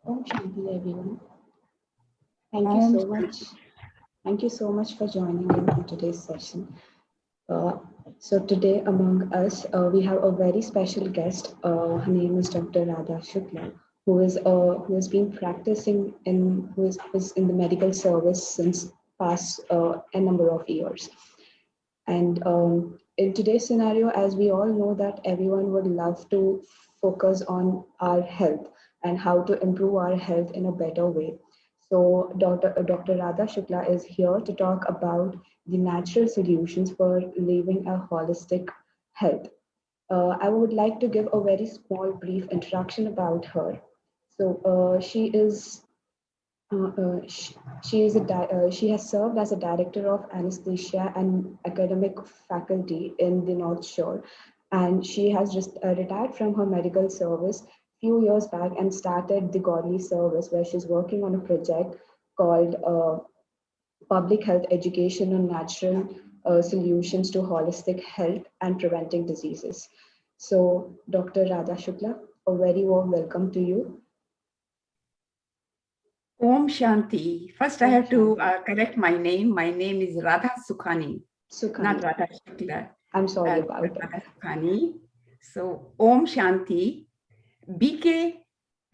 Om Shanti, everyone. Thank you Om so much. Thank you so much for joining in on today's session. So today among us, we have a very special guest. Her name is Dr. Radha Shukla, who has been practicing who is in the medical service since past a number of years. And in today's scenario, as we all know that everyone would love to focus on our health and how to improve our health in a better way. So Dr. Radha Shukla is here to talk about the natural solutions for living a holistic health. I would like to give a very small brief introduction about her. So she has served as a director of anesthesia and academic faculty in the North Shore, and she has just retired from her medical service few years back and started the Godly Service, where she's working on a project called Public Health Education on Natural Solutions to Holistic Health and Preventing Diseases. So, Dr. Radha Shukla, a very warm welcome to you. Om Shanti. First, I have to correct my name. My name is Radha Sukhani, Sukhani. not Radha Shukla. I'm sorry about that. Radha Sukhani. So, Om Shanti. BK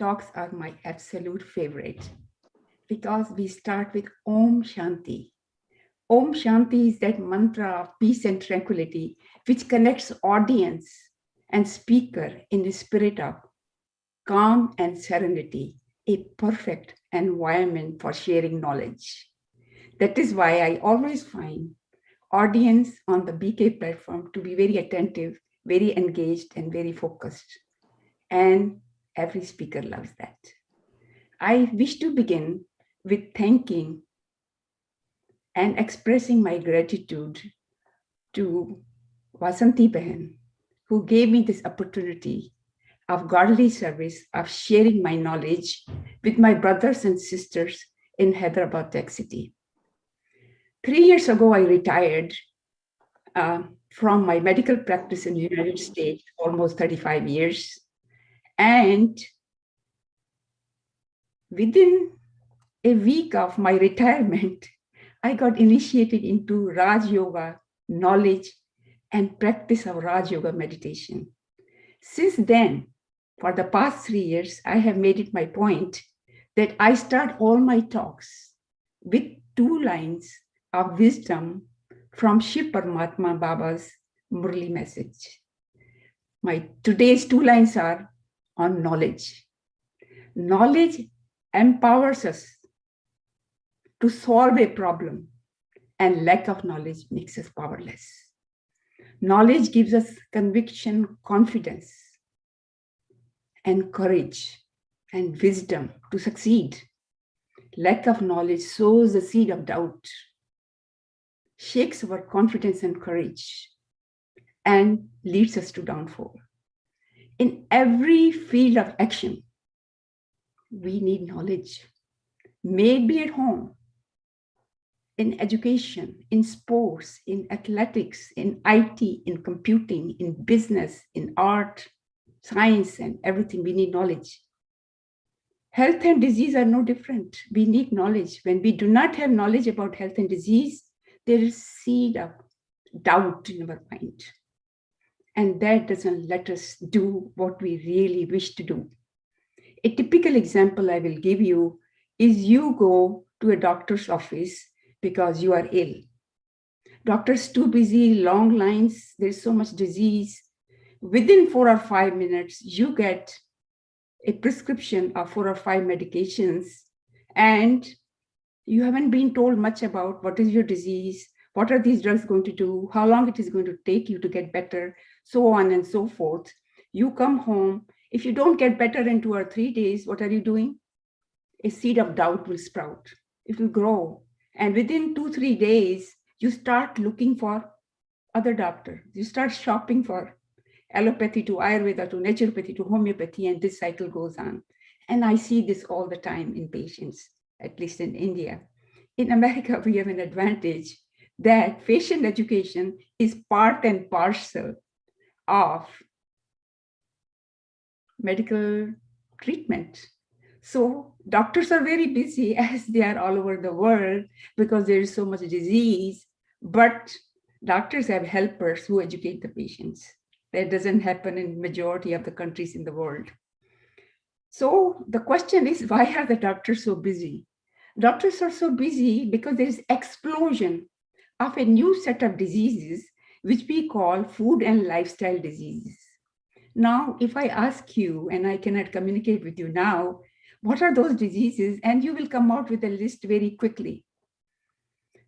talks are my absolute favorite because we start with Om Shanti. Om Shanti is that mantra of peace and tranquility which connects audience and speaker in the spirit of calm and serenity, a perfect environment for sharing knowledge. That is why I always find audience on the BK platform to be very attentive, very engaged, and very focused. And every speaker loves that. I wish to begin with thanking and expressing my gratitude to Vasanti Behan, who gave me this opportunity of godly service, of sharing my knowledge with my brothers and sisters in Hyderabad, Tech City. 3 years ago, I retired from my medical practice in the United States, almost 35 years. And within a week of my retirement, I got initiated into Raj Yoga knowledge and practice of Raj Yoga meditation. Since then, for the past 3 years, I have made it my point that I start all my talks with 2 lines of wisdom from Shiv Paramatma Baba's Murli message. My today's 2 lines are on knowledge. Knowledge empowers us to solve a problem, and lack of knowledge makes us powerless. Knowledge gives us conviction, confidence, and courage and wisdom to succeed. Lack of knowledge sows the seed of doubt, shakes our confidence and courage, and leads us to downfall. In every field of action, we need knowledge. May it be at home, in education, in sports, in athletics, in IT, in computing, in business, in art, science, and everything. We need knowledge. Health and disease are no different. We need knowledge. When we do not have knowledge about health and disease, there is seed of doubt in our mind. And that doesn't let us do what we really wish to do. A typical example I will give you is you go to a doctor's office because you are ill. Doctor's too busy, long lines, there's so much disease. Within 4 or 5 minutes, you get a prescription of 4 or 5 medications, and you haven't been told much about what is your disease, what are these drugs going to do, how long it is going to take you to get better, so on and so forth. You come home. If you don't get better in 2 or 3 days, what are you doing? A seed of doubt will sprout. It will grow. And within 2-3 days, you start looking for other doctor. You start shopping for allopathy to Ayurveda to naturopathy to homeopathy, and this cycle goes on. And I see this all the time in patients, at least in India. In America, we have an advantage that patient education is part and parcel of medical treatment. So doctors are very busy as they are all over the world because there is so much disease, but doctors have helpers who educate the patients. That doesn't happen in majority of the countries in the world. So the question is, why are the doctors so busy? Doctors are so busy because there is explosion of a new set of diseases, which we call food and lifestyle diseases. Now, if I ask you, and I cannot communicate with you now, what are those diseases? And you will come out with a list very quickly.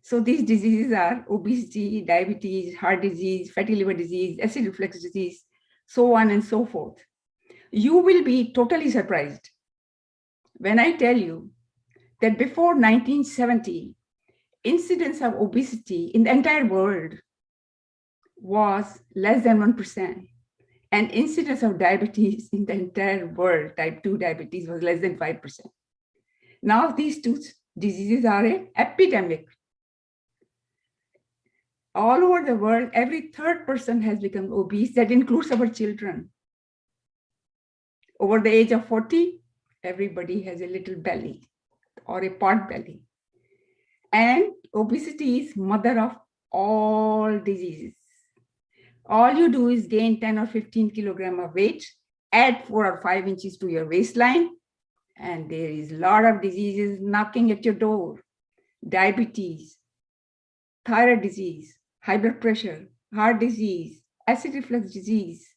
So these diseases are obesity, diabetes, heart disease, fatty liver disease, acid reflux disease, so on and so forth. You will be totally surprised when I tell you that before 1970, incidence of obesity in the entire world was less than 1%. And incidence of diabetes in the entire world, type 2 diabetes, was less than 5%. Now these two diseases are an epidemic. All over the world, every third person has become obese. That includes our children. Over the age of 40, everybody has a little belly or a pot belly. And obesity is mother of all diseases. All you do is gain 10 or 15 kilogram of weight, add 4 or 5 inches to your waistline, and there is a lot of diseases knocking at your door. Diabetes, thyroid disease, high blood pressure, heart disease, acid reflux disease,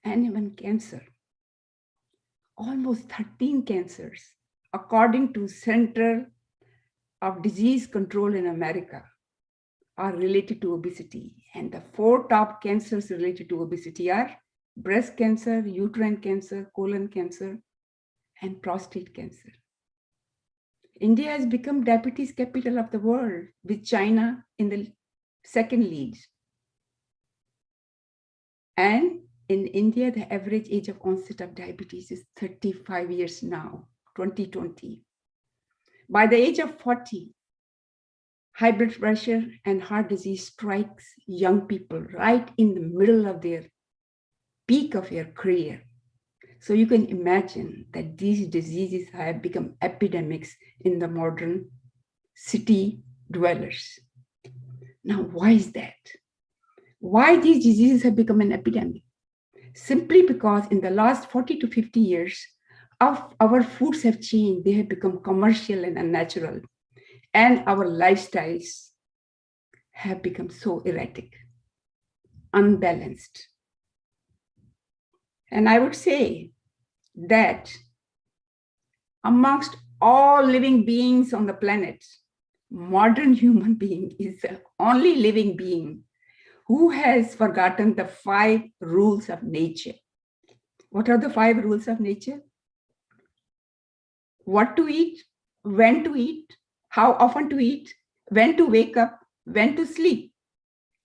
and even cancer. Almost 13 cancers, according to Center of Disease Control in America, are related to obesity. And the 4 top cancers related to obesity are breast cancer, uterine cancer, colon cancer, and prostate cancer. India has become diabetes capital of the world, with China in the second lead. And in India, the average age of onset of diabetes is 35 years now, 2020. By the age of 40, high blood pressure and heart disease strikes young people right in the middle of their peak of their career. So you can imagine that these diseases have become epidemics in the modern city dwellers. Now, why is that? Why these diseases have become an epidemic? Simply because in the last 40 to 50 years, our foods have changed. They have become commercial and unnatural. And our lifestyles have become so erratic, unbalanced. And I would say that amongst all living beings on the planet, modern human being is the only living being who has forgotten the 5 rules of nature. What are the 5 rules of nature? What to eat, when to eat, how often to eat, when to wake up, when to sleep,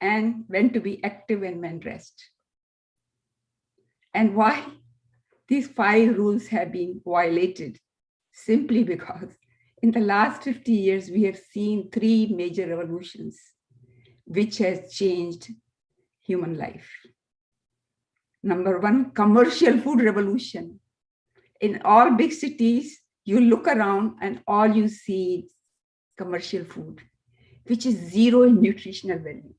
and when to be active and when rest. And why these 5 rules have been violated? Simply because in the last 50 years, we have seen 3 major revolutions, which has changed human life. Number 1, commercial food revolution. In all big cities, you look around and all you see is commercial food, which is zero in nutritional value,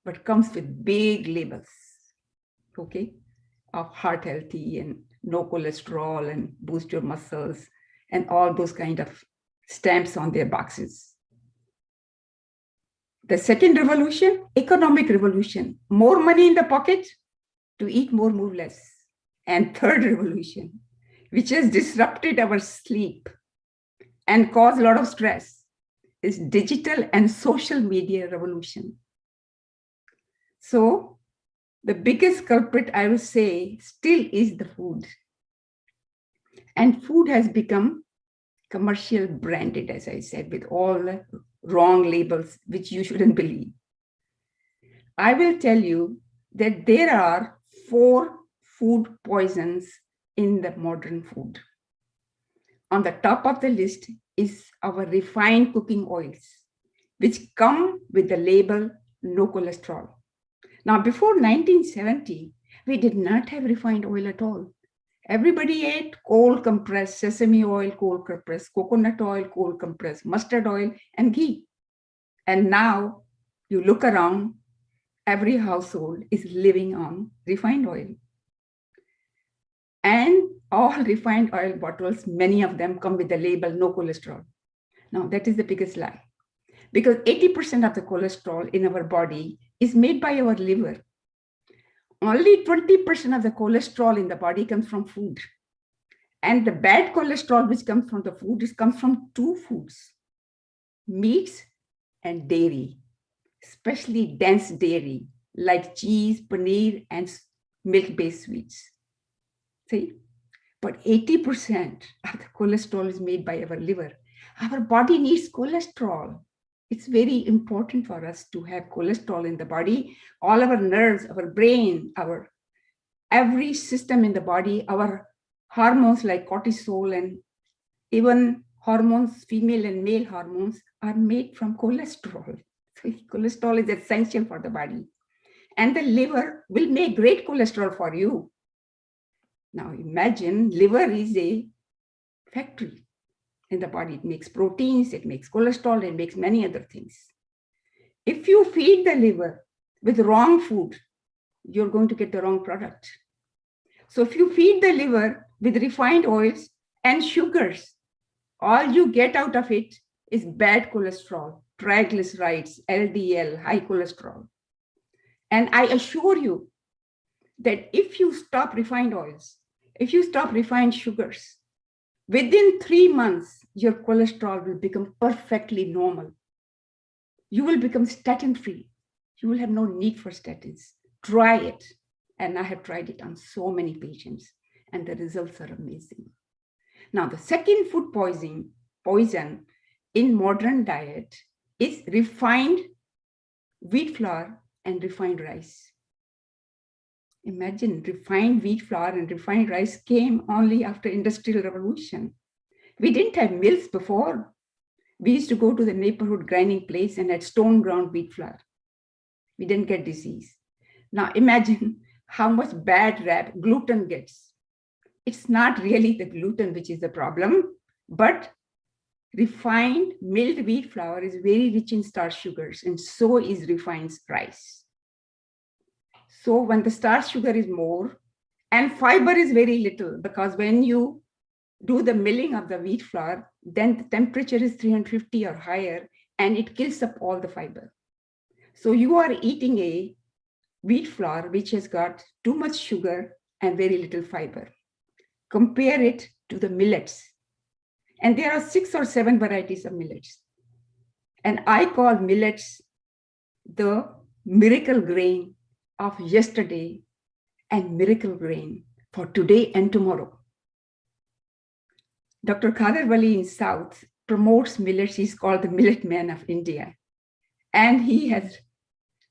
but comes with big labels, okay, of heart healthy and no cholesterol and boost your muscles and all those kind of stamps on their boxes. The second revolution, economic revolution, more money in the pocket to eat more, move less. And third revolution, which has disrupted our sleep and caused a lot of stress, is digital and social media revolution. So the biggest culprit, I would say, still is the food. And food has become commercial branded, as I said, with all the wrong labels, which you shouldn't believe. I will tell you that there are 4 food poisons in the modern food. On the top of the list is our refined cooking oils, which come with the label no cholesterol. Now, before 1970, we did not have refined oil at all. Everybody ate cold compressed sesame oil, cold compressed coconut oil, cold compressed mustard oil, and ghee. And now you look around, every household is living on refined oil. And all refined oil bottles, many of them come with the label no cholesterol. Now, that is the biggest lie. Because 80% of the cholesterol in our body is made by our liver. Only 20% of the cholesterol in the body comes from food. And the bad cholesterol which comes from the food comes from two foods, meats and dairy, especially dense dairy like cheese, paneer, and milk-based sweets. See? But 80% of the cholesterol is made by our liver. Our body needs cholesterol. It's very important for us to have cholesterol in the body. All our nerves, our brain, our every system in the body, our hormones like cortisol and even hormones, female and male hormones, are made from cholesterol. So cholesterol is essential for the body. And the liver will make great cholesterol for you. Now imagine liver is a factory in the body. It makes proteins, it makes cholesterol, it makes many other things. If you feed the liver with wrong food, you're going to get the wrong product. So if you feed the liver with refined oils and sugars, all you get out of it is bad cholesterol, triglycerides, LDL, high cholesterol. And I assure you that if you stop refined oils, if you stop refined sugars, within 3 months, your cholesterol will become perfectly normal. You will become statin-free. You will have no need for statins. Try it. And I have tried it on so many patients, and the results are amazing. Now, the second food poison in modern diet is refined wheat flour and refined rice. Imagine refined wheat flour and refined rice came only after Industrial Revolution. We didn't have mills before. We used to go to the neighborhood grinding place and had stone ground wheat flour. We didn't get disease. Now imagine how much bad rap gluten gets. It's not really the gluten which is the problem, but refined milled wheat flour is very rich in starch sugars, and so is refined rice. So when the starch sugar is more and fiber is very little, because when you do the milling of the wheat flour, then the temperature is 350 or higher, and it kills up all the fiber. So you are eating a wheat flour which has got too much sugar and very little fiber. Compare it to the millets. And there are 6 or 7 varieties of millets. And I call millets the miracle grain of yesterday and miracle grain for today and tomorrow. Dr. Khader Wali in South promotes millets. He's called the millet man of India. And he has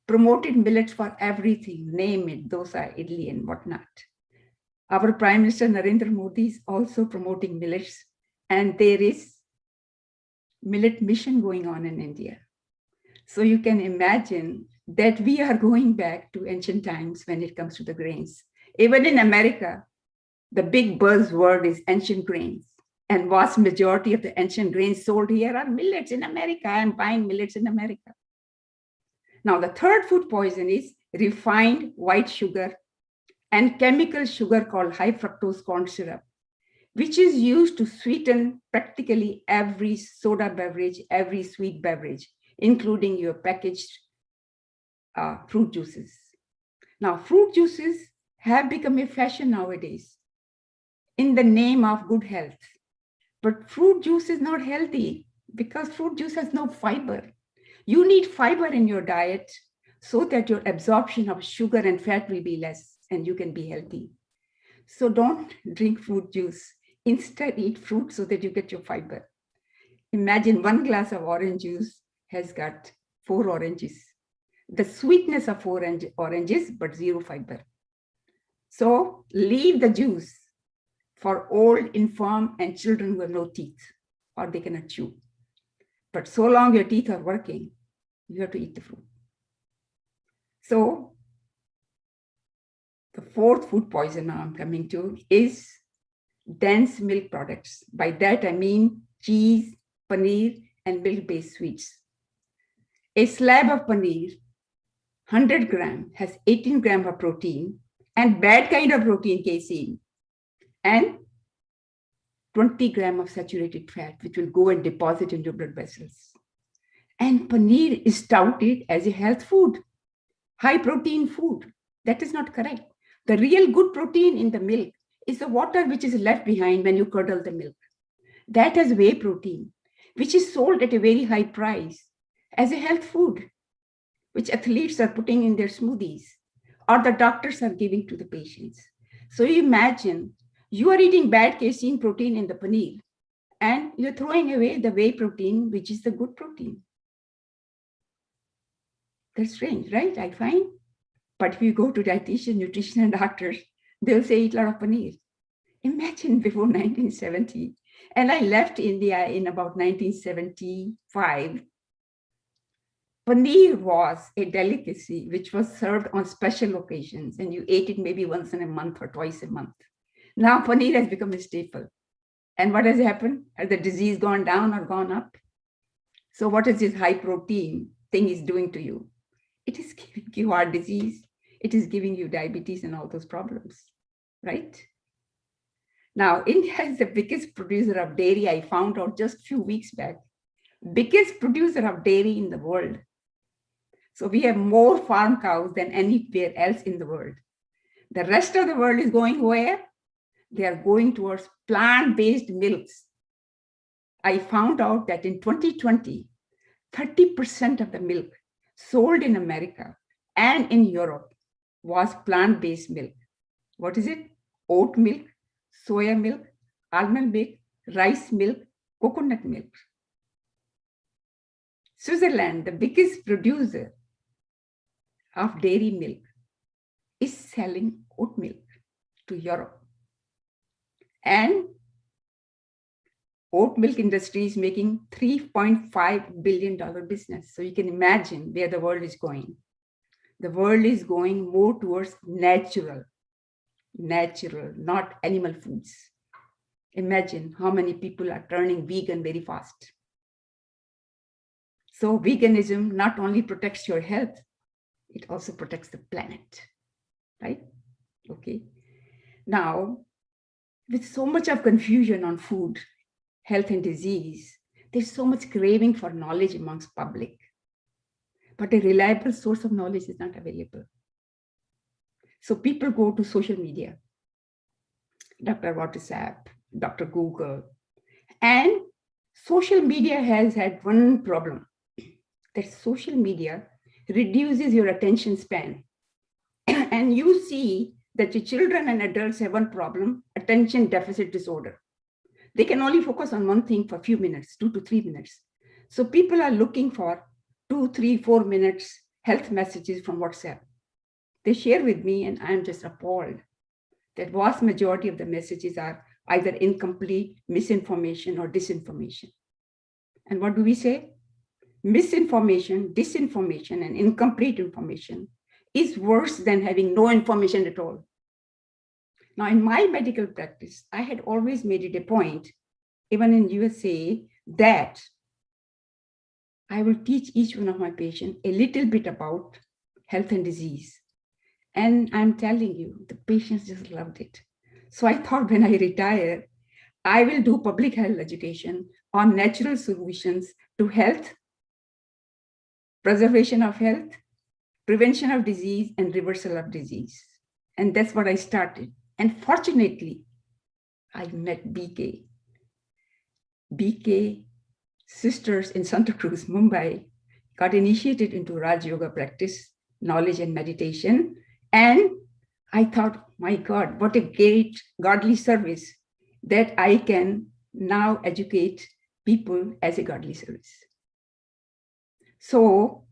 promoted millets for everything, name it, dosa, idli, and whatnot. Our Prime Minister Narendra Modi is also promoting millets, and there is millet mission going on in India. So you can imagine that we are going back to ancient times when it comes to the grains. Even in America, the big buzzword is ancient grains. And vast majority of the ancient grains sold here are millets in America. I am buying millets in America. Now, the third food poison is refined white sugar and chemical sugar called high fructose corn syrup, which is used to sweeten practically every soda beverage, every sweet beverage, including your packaged fruit juices. Now, fruit juices have become a fashion nowadays in the name of good health. But fruit juice is not healthy because fruit juice has no fiber. You need fiber in your diet so that your absorption of sugar and fat will be less and you can be healthy. So don't drink fruit juice. Instead, eat fruit so that you get your fiber. Imagine 1 glass of orange juice has got 4 oranges. The sweetness of 4 oranges, but 0 fiber. So leave the juice for old, infirm, and children who have no teeth, or they cannot chew. But so long your teeth are working, you have to eat the fruit. So the fourth food poison now I'm coming to is dense milk products. By that, I mean cheese, paneer, and milk-based sweets. A slab of paneer, 100 gram, has 18 gram of protein and bad kind of protein, casein, and 20 gram of saturated fat, which will go and deposit into blood vessels. And paneer is touted as a health food, high protein food. That is not correct. The real good protein in the milk is the water which is left behind when you curdle the milk. That has whey protein, which is sold at a very high price as a health food, which athletes are putting in their smoothies or the doctors are giving to the patients. So you imagine you are eating bad casein protein in the paneer and you're throwing away the whey protein, which is the good protein. That's strange, right? I find. But if you go to dietitian, nutrition, and doctors, they'll say eat a lot of paneer. Imagine before 1970. And I left India in about 1975. Paneer was a delicacy which was served on special occasions, and you ate it maybe once in a month or twice a month. Now paneer has become a staple. And what has happened? Has the disease gone down or gone up? So what is this high protein thing is doing to you? It is giving you heart disease. It is giving you diabetes and all those problems, right? Now, India is the biggest producer of dairy. I found out just a few weeks back. Biggest producer of dairy in the world. So we have more farm cows than anywhere else in the world. The rest of the world is going where? They are going towards plant-based milks. I found out that in 2020, 30% of the milk sold in America and in Europe was plant-based milk. What is it? Oat milk, soya milk, almond milk, rice milk, coconut milk. Switzerland, the biggest producer of dairy milk, is selling oat milk to Europe. And oat milk industry is making $3.5 billion business. So you can imagine where the world is going. The world is going more towards natural, not animal foods. Imagine how many people are turning vegan very fast. So veganism not only protects your health, it also protects the planet, right? Okay. Now, with so much of confusion on food, health and disease, there's so much craving for knowledge amongst public, but a reliable source of knowledge is not available. So people go to social media, Dr. WhatsApp, Dr. Google, and social media has had one problem, that social media reduces your attention span. And you see that your children and adults have one problem, attention deficit disorder. They can only focus on one thing for a few minutes, 2 to 3 minutes. So people are looking for 2, 3, 4 minutes health messages from WhatsApp. They share with me and I'm just appalled that vast majority of the messages are either incomplete, misinformation, or disinformation. And what do we say? Misinformation, disinformation, and incomplete information is worse than having no information at all. Now, in my medical practice, I had always made it a point, even in USA, that I will teach each one of my patients a little bit about health and disease. And I'm telling you, the patients just loved it. So I thought when I retire, I will do public health education on natural solutions to health, preservation of health, prevention of disease, and reversal of disease. And that's what I started. And fortunately, I met BK. BK sisters in Santa Cruz, Mumbai, got initiated into Raj Yoga practice, knowledge and meditation. And I thought, my God, what a great godly service that I can now educate people as a godly service. So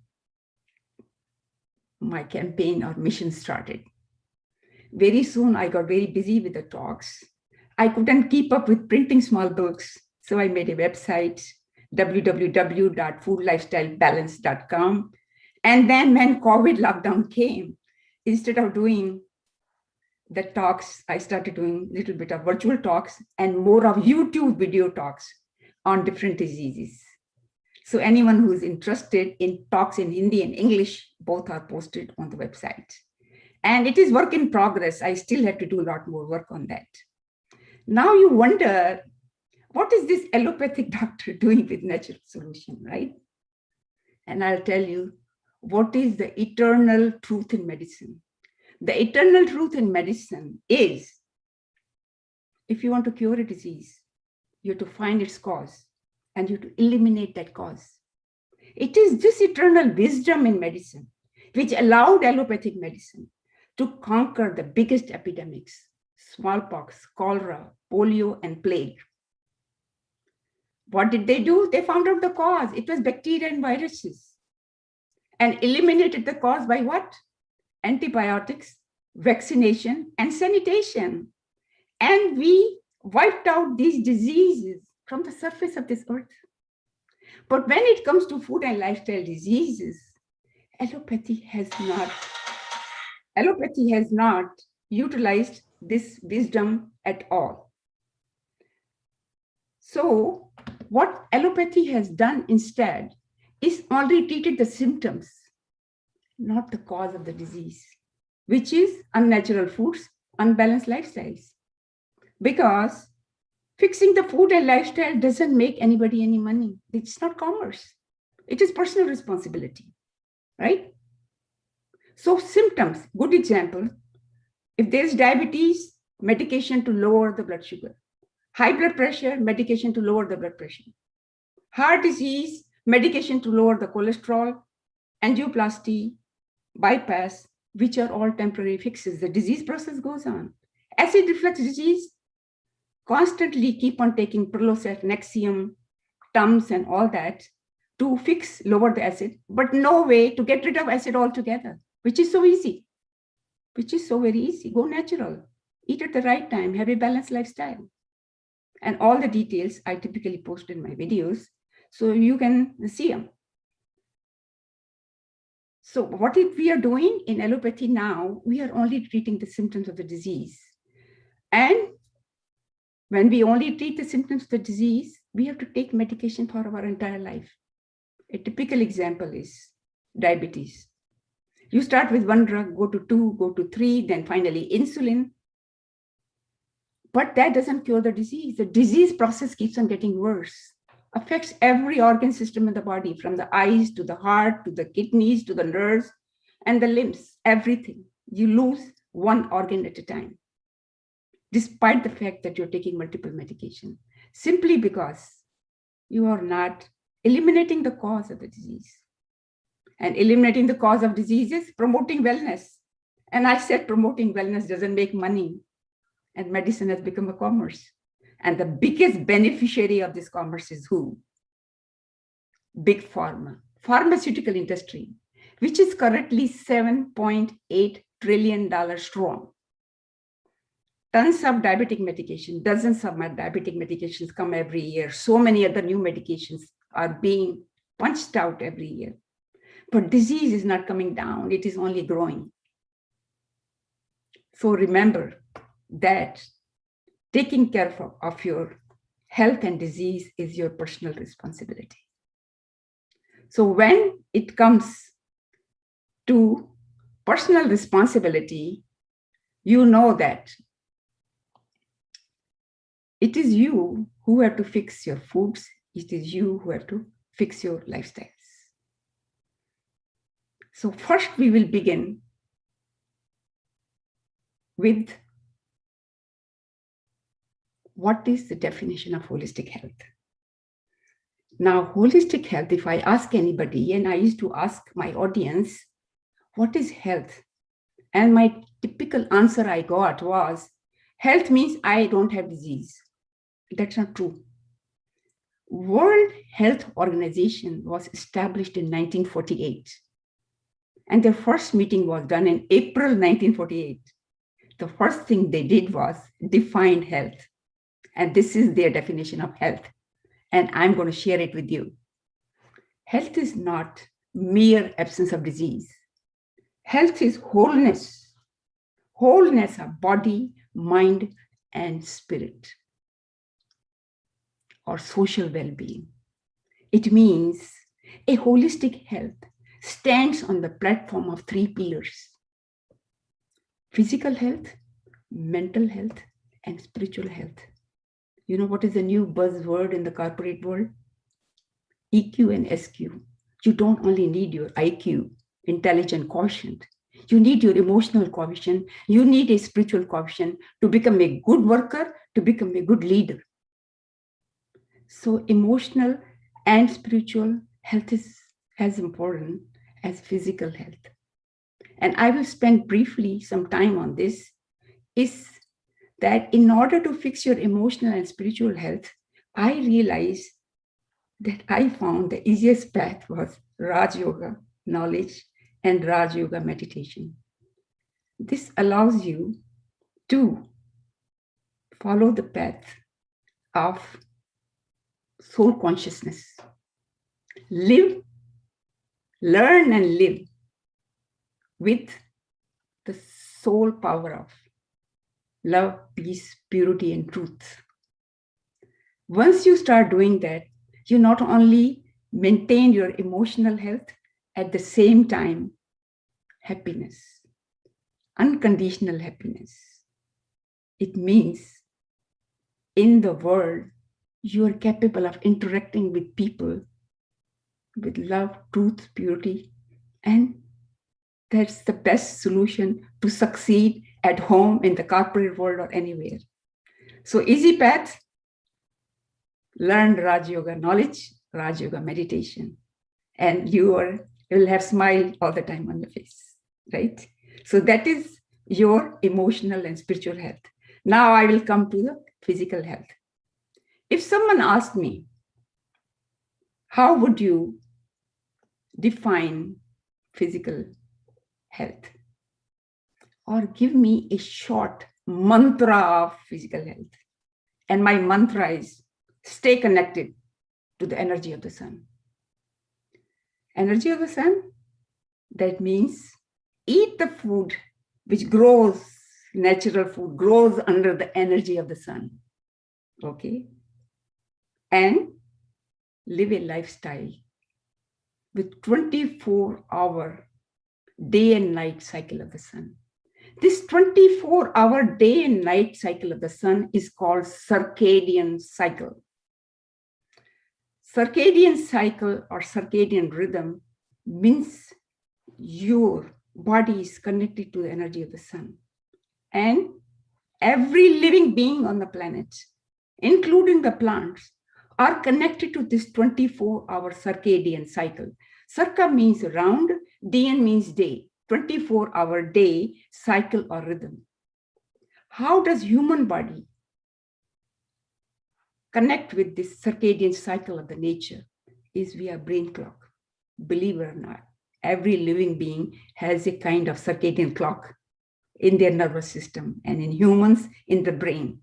my campaign or mission started. Very soon, I got very busy with the talks. I couldn't keep up with printing small books. So I made a website, www.foodlifestylebalance.com. And then when COVID lockdown came, instead of doing the talks, I started doing a little bit of virtual talks and more of YouTube video talks on different diseases. So anyone who's interested in talks in Hindi and English, both are posted on the website. And it is work in progress. I still have to do a lot more work on that. Now you wonder, what is this allopathic doctor doing with natural solution, right? And I'll tell you, what is the eternal truth in medicine? The eternal truth in medicine is, if you want to cure a disease, you have to find its cause and you have to eliminate that cause. It is this eternal wisdom in medicine which allowed allopathic medicine to conquer the biggest epidemics: smallpox, cholera, polio, and plague. What did they do? They found out the cause. It was bacteria and viruses, and eliminated the cause by what? Antibiotics, vaccination, and sanitation. And we wiped out these diseases from the surface of this earth. But when it comes to food and lifestyle diseases, allopathy has not utilized this wisdom at all. So what allopathy has done instead is only treated the symptoms, not the cause of the disease, which is unnatural foods, unbalanced lifestyles. Because fixing the food and lifestyle doesn't make anybody any money. It's not commerce. It is personal responsibility, right? So symptoms, good example. If there's diabetes, medication to lower the blood sugar. High blood pressure, medication to lower the blood pressure. Heart disease, medication to lower the cholesterol. Angioplasty, bypass, which are all temporary fixes. The disease process goes on. Acid reflux disease, constantly keep on taking Prilosec, Nexium, Tums, and all that to lower the acid, but no way to get rid of acid altogether, which is so easy, which is so very easy. Go natural, eat at the right time, have a balanced lifestyle. And all the details I typically post in my videos, so you can see them. So what we are doing in allopathy now, we are only treating the symptoms of the disease. And when we only treat the symptoms of the disease, we have to take medication for our entire life. A typical example is diabetes. You start with one drug, go to 2, go to 3, then finally insulin. But that doesn't cure the disease. The disease process keeps on getting worse, affects every organ system in the body, from the eyes to the heart, to the kidneys, to the nerves, and the limbs, everything. You lose one organ at a time, despite the fact that you're taking multiple medication, simply because you are not eliminating the cause of the disease. And eliminating the cause of disease is promoting wellness. And I said promoting wellness doesn't make money. And medicine has become a commerce. And the biggest beneficiary of this commerce is who? Big pharma, pharmaceutical industry, which is currently $7.8 trillion strong. Tons of diabetic medication, dozens of diabetic medications come every year. So many other new medications are being punched out every year. But disease is not coming down, it is only growing. So remember that taking care of your health and disease is your personal responsibility. So when it comes to personal responsibility, you know that it is you who have to fix your foods. It is you who have to fix your lifestyles. So first we will begin with what is the definition of holistic health. Now, holistic health, if I ask anybody, and I used to ask my audience, what is health? And my typical answer I got was, health means I don't have disease. That's not true. World Health Organization was established in 1948. And their first meeting was done in April 1948. The first thing they did was define health. And this is their definition of health. And I'm going to share it with you. Health is not mere absence of disease. Health is wholeness. wholeness of body, mind, and spirit, or social well-being. It means a holistic health stands on the platform of three pillars: physical health, mental health, and spiritual health. You know what is the new buzzword in the corporate world? EQ and SQ. You don't only need your IQ, intelligent quotient. You need your emotional quotient. You need a spiritual quotient to become a good worker, to become a good leader. So emotional and spiritual health is as important as physical health. And I will spend briefly some time on this, is that in order to fix your emotional and spiritual health, I realized that I found the easiest path was Raj Yoga knowledge and Raj Yoga meditation. This allows you to follow the path of soul consciousness. Live, learn, and live with the soul power of love, peace, purity, and truth. Once you start doing that, you not only maintain your emotional health, at the same time, happiness, unconditional happiness. It means in the world, you are capable of interacting with people with love, truth, purity, and that's the best solution to succeed at home, in the corporate world, or anywhere. So easy path, learn Raj Yoga knowledge, Raj Yoga meditation, and you will have smile all the time on your face, right? So that is your emotional and spiritual health. Now I will come to the physical health. If someone asked me, how would you define physical health? Or give me a short mantra of physical health. And my mantra is stay connected to the energy of the sun. Energy of the sun, that means eat the food which grows, natural food grows under the energy of the sun. Okay? And live a lifestyle with 24-hour day and night cycle of the sun. This 24-hour day and night cycle of the sun is called circadian cycle. Circadian cycle or circadian rhythm means your body is connected to the energy of the sun. And every living being on the planet, including the plants, are connected to this 24-hour circadian cycle. Circa means round, DN means day, 24-hour day cycle or rhythm. How does human body connect with this circadian cycle of the nature? Is via brain clock. Believe it or not, every living being has a kind of circadian clock in their nervous system, and in humans, in the brain.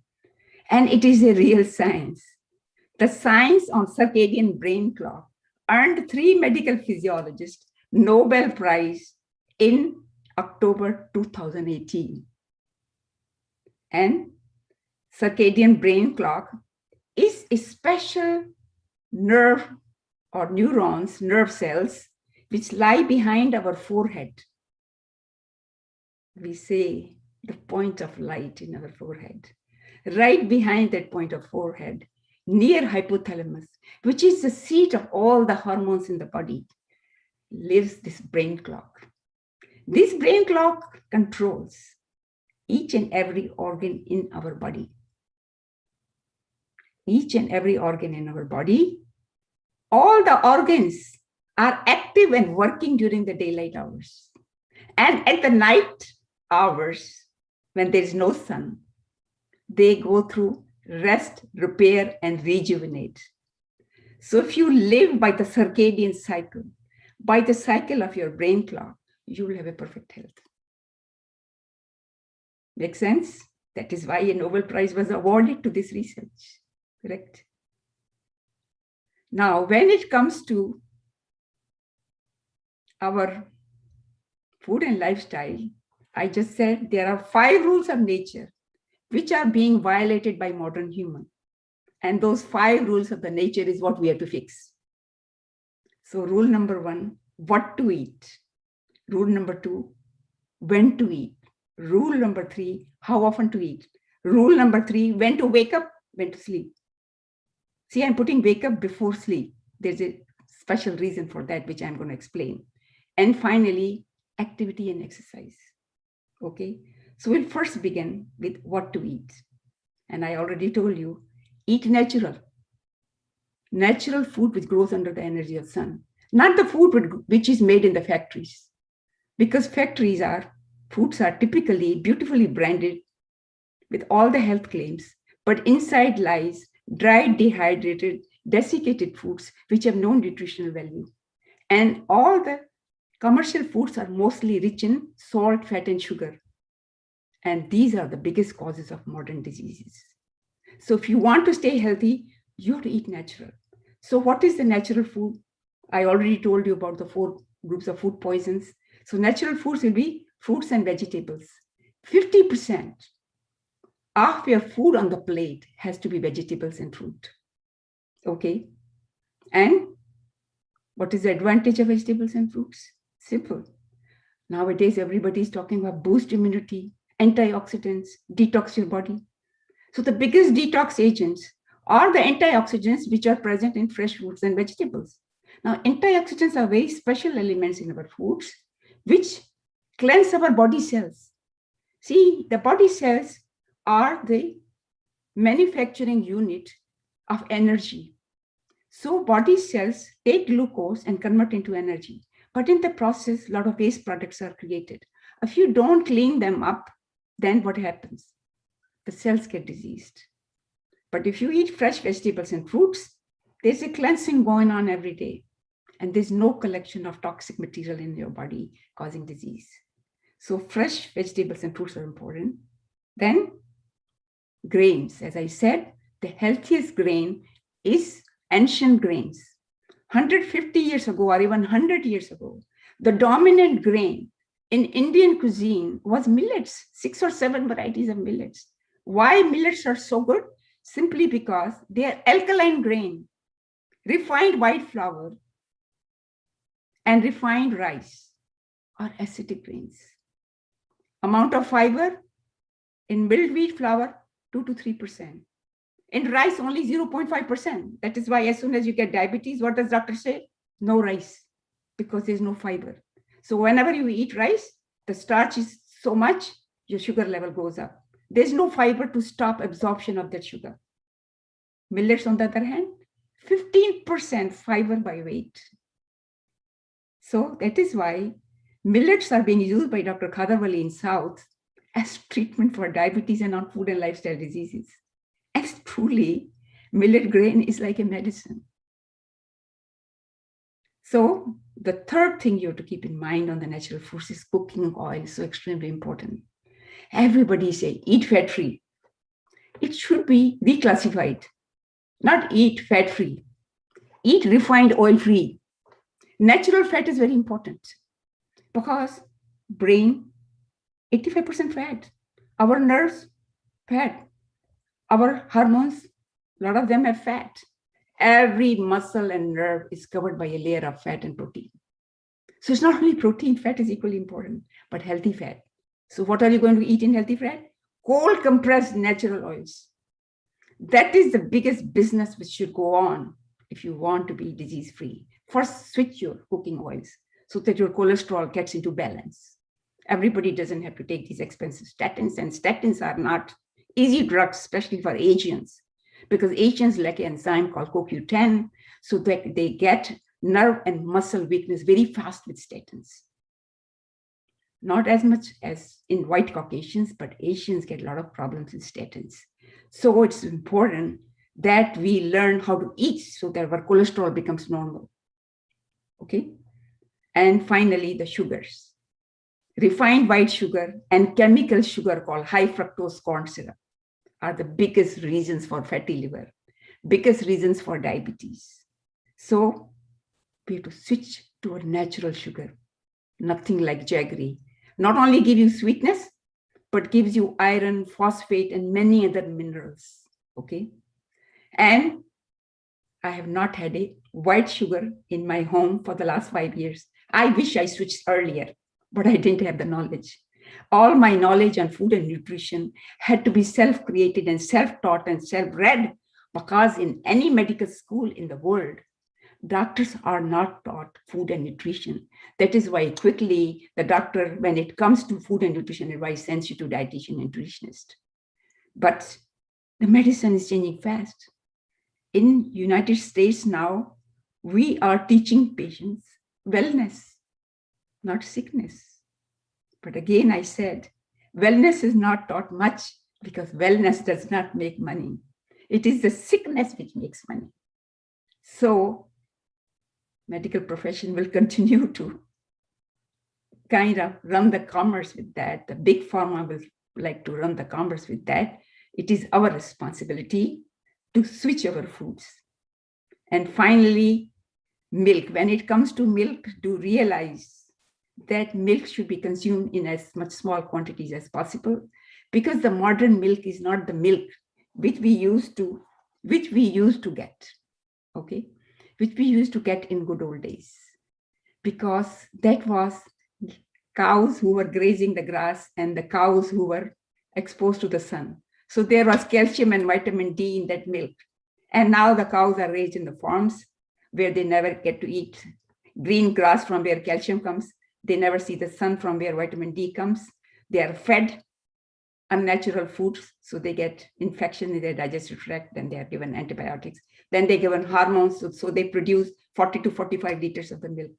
And it is a real science. The science on circadian brain clock earned 3 medical physiologists Nobel Prize in October 2018. And circadian brain clock is a special nerve or neurons, nerve cells, which lie behind our forehead. We say the point of light in our forehead. Right behind that point of forehead, near hypothalamus, which is the seat of all the hormones in the body, lives this brain clock. This brain clock controls each and every organ in our body. Each and every organ in our body, all the organs are active and working during the daylight hours. And at the night hours, when there is no sun, they go through rest, repair, and rejuvenate. So if you live by the circadian cycle, by the cycle of your brain clock, you will have a perfect health. Make sense? That is why a Nobel Prize was awarded to this research, correct? Now, when it comes to our food and lifestyle, I just said there are 5 rules of nature which are being violated by modern human. And those 5 rules of the nature is what we have to fix. So rule number 1, what to eat. Rule number 2, when to eat. Rule number 3, how often to eat. Rule number 3, when to wake up, when to sleep. See, I'm putting wake up before sleep. There's a special reason for that, which I'm going to explain. And finally, activity and exercise. Okay, so we'll first begin with what to eat. And I already told you, eat natural. Natural food which grows under the energy of sun. Not the food which is made in the factories. Because foods are typically beautifully branded with all the health claims, but inside lies dried, dehydrated, desiccated foods which have no nutritional value. And all the commercial foods are mostly rich in salt, fat, and sugar. And these are the biggest causes of modern diseases. So if you want to stay healthy, you have to eat natural. So what is the natural food? I already told you about the 4 groups of food poisons. So natural foods will be fruits and vegetables. 50% of your food on the plate has to be vegetables and fruit. Okay. And what is the advantage of vegetables and fruits? Simple. Nowadays, everybody is talking about boost immunity, antioxidants, detox your body. So the biggest detox agents are the antioxidants which are present in fresh fruits and vegetables. Now, antioxidants are very special elements in our foods which cleanse our body cells. See, the body cells are the manufacturing unit of energy. So body cells take glucose and convert into energy. But in the process, a lot of waste products are created. If you don't clean them up, then what happens? The cells get diseased. But if you eat fresh vegetables and fruits, there's a cleansing going on every day. And there's no collection of toxic material in your body causing disease. So fresh vegetables and fruits are important. Then grains. As I said, the healthiest grain is ancient grains. 150 years ago or even 100 years ago, the dominant grain in Indian cuisine was millets, 6 or 7 varieties of millets. Why millets are so good? Simply because they are alkaline grain, refined white flour, and refined rice are acidic grains. Amount of fiber in milled wheat flour, 2 to 3%. In rice, only 0.5%. That is why as soon as you get diabetes, what does doctor say? No rice, because there's no fiber. So whenever you eat rice, the starch is so much, your sugar level goes up. There's no fiber to stop absorption of that sugar. Millets, on the other hand, 15% fiber by weight. So that is why millets are being used by Dr. Khadavali in South as treatment for diabetes and on food and lifestyle diseases. And truly, millet grain is like a medicine. So the third thing you have to keep in mind on the natural foods is cooking oil is so extremely important. Everybody say, eat fat-free. It should be reclassified. Not eat fat-free. Eat refined oil-free. Natural fat is very important because brain, 85% fat. Our nerves, fat. Our hormones, a lot of them have fat. Every muscle and nerve is covered by a layer of fat and protein. So it's not only protein, fat is equally important, but healthy fat. So what are you going to eat in healthy fat? Cold compressed natural oils. That is the biggest business which should go on if you want to be disease-free. First, switch your cooking oils so that your cholesterol gets into balance. Everybody doesn't have to take these expensive statins, and statins are not easy drugs, especially for Asians, because Asians lack an enzyme called CoQ10, so that they get nerve and muscle weakness very fast with statins. Not as much as in white Caucasians, but Asians get a lot of problems with statins. So it's important that we learn how to eat so that our cholesterol becomes normal. Okay? And finally, the sugars. Refined white sugar and chemical sugar called high fructose corn syrup are the biggest reasons for fatty liver, biggest reasons for diabetes. So we have to switch to a natural sugar, nothing like jaggery. not only give you sweetness, but gives you iron, phosphate, and many other minerals. Okay. And I have not had a white sugar in my home for the last 5 years. I wish I switched earlier, but I didn't have the knowledge. All my knowledge on food and nutrition had to be self-created and self-taught and self-read, because in any medical school in the world, doctors are not taught food and nutrition. That is why quickly the doctor, when it comes to food and nutrition advice, sends you to dietitian and nutritionist. But the medicine is changing fast. In United States now, we are teaching patients wellness, not sickness. But again, I said, wellness is not taught much because wellness does not make money. It is the sickness which makes money. So medical profession will continue to kind of run the commerce with that. The big pharma will like to run the commerce with that. It is our responsibility to switch our foods. And finally, milk. When it comes to milk, do realize that milk should be consumed in as much small quantities as possible, because the modern milk is not the milk which we used to get, okay, which we used to get in good old days, because that was cows who were grazing the grass and the cows who were exposed to the sun. So there was calcium and vitamin D in that milk. And now the cows are raised in the farms where they never get to eat green grass from where calcium comes. They never see the sun from where vitamin D comes. They are fed unnatural foods, so they get infection in their digestive tract, then they are given antibiotics. Then they're given hormones, so they produce 40 to 45 liters of the milk.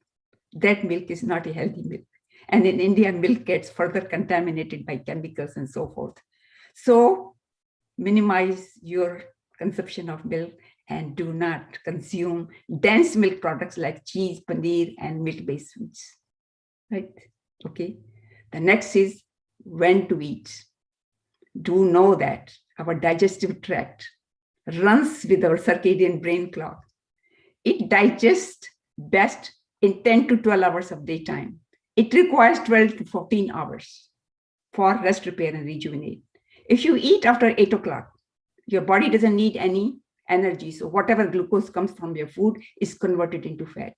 That milk is not a healthy milk. And in India, milk gets further contaminated by chemicals and so forth. So minimize your consumption of milk and do not consume dense milk products like cheese, paneer, and milk-based foods. Right? Okay. The next is when to eat. Do know that our digestive tract runs with our circadian brain clock. It digests best in 10 to 12 hours of daytime. It requires 12 to 14 hours for rest, repair, and rejuvenate. If you eat after 8 o'clock, your body doesn't need any energy. So whatever glucose comes from your food is converted into fat.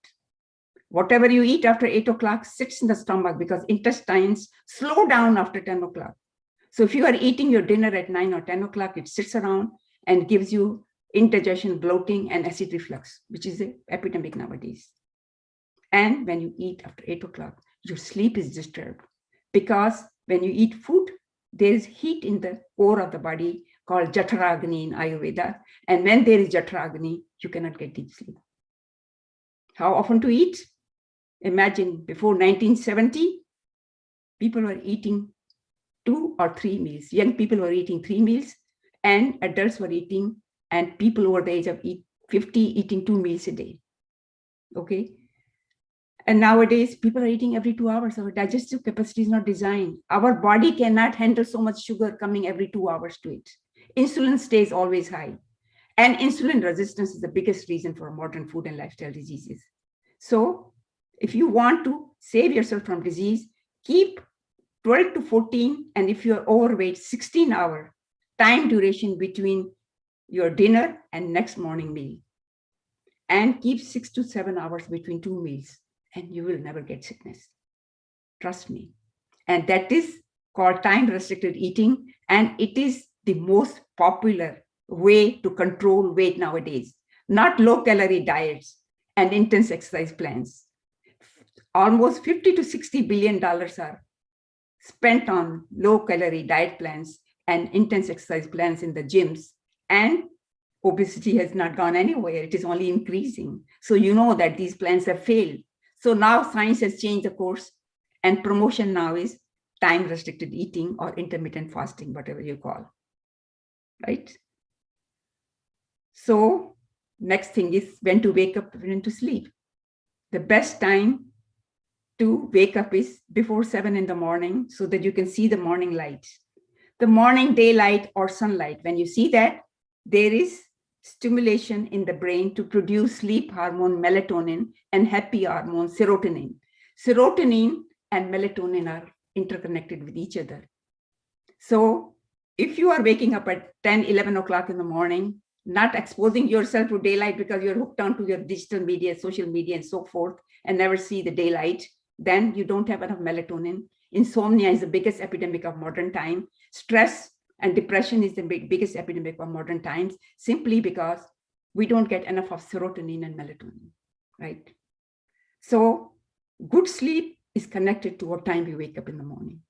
Whatever you eat after 8 o'clock sits in the stomach because intestines slow down after 10 o'clock. So if you are eating your dinner at 9 or 10 o'clock, it sits around and gives you indigestion, bloating, and acid reflux, which is an epidemic nowadays. And when you eat after 8 o'clock, your sleep is disturbed because when you eat food, there is heat in the core of the body called Jataragni in Ayurveda. And when there is Jataragni, you cannot get deep sleep. How often to eat? Imagine before 1970, people were eating 2 or 3 meals. Young people were eating 3 meals, and adults were eating, and people over the age of 50 eating 2 meals a day. Okay. And nowadays, people are eating every 2 hours. Our digestive capacity is not designed. Our body cannot handle so much sugar coming every 2 hours to it. Insulin stays always high. And insulin resistance is the biggest reason for modern food and lifestyle diseases. So if you want to save yourself from disease, keep 12 to 14, and if you're overweight, 16-hour time duration between your dinner and next morning meal. And keep 6 to 7 hours between 2 meals, and you will never get sickness. Trust me. And that is called time-restricted eating, and it is the most popular way to control weight nowadays, not low-calorie diets and intense exercise plans. Almost $50 to $60 billion are spent on low-calorie diet plans and intense exercise plans in the gyms, and obesity has not gone anywhere. It is only increasing. So you know that these plans have failed. So now science has changed the course, and promotion now is time-restricted eating or intermittent fasting, whatever you call, right? So next thing is when to wake up, when to sleep. The best time to wake up is before 7 in the morning so that you can see the morning light. The morning daylight or sunlight, when you see that, there is stimulation in the brain to produce sleep hormone melatonin and happy hormone serotonin. Serotonin and melatonin are interconnected with each other. So if you are waking up at 10, 11 o'clock in the morning, not exposing yourself to daylight because you're hooked onto your digital media, social media, and so forth, and never see the daylight, then you don't have enough melatonin. Insomnia is the biggest epidemic of modern time. Stress and depression is the biggest epidemic of modern times, simply because we don't get enough of serotonin and melatonin, right? So good sleep is connected to what time you wake up in the morning.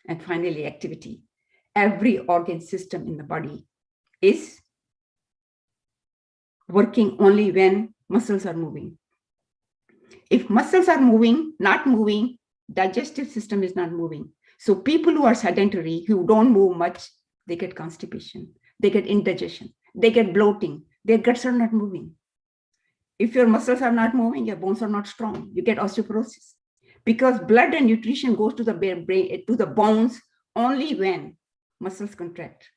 And finally, activity. Every organ system in the body is working only when muscles are moving. If muscles are moving, not moving, digestive system is not moving. So people who are sedentary, who don't move much, they get constipation, they get indigestion, they get bloating, their guts are not moving. If your muscles are not moving, your bones are not strong, you get osteoporosis. Because blood and nutrition goes to the brain, to the bones only when muscles contract.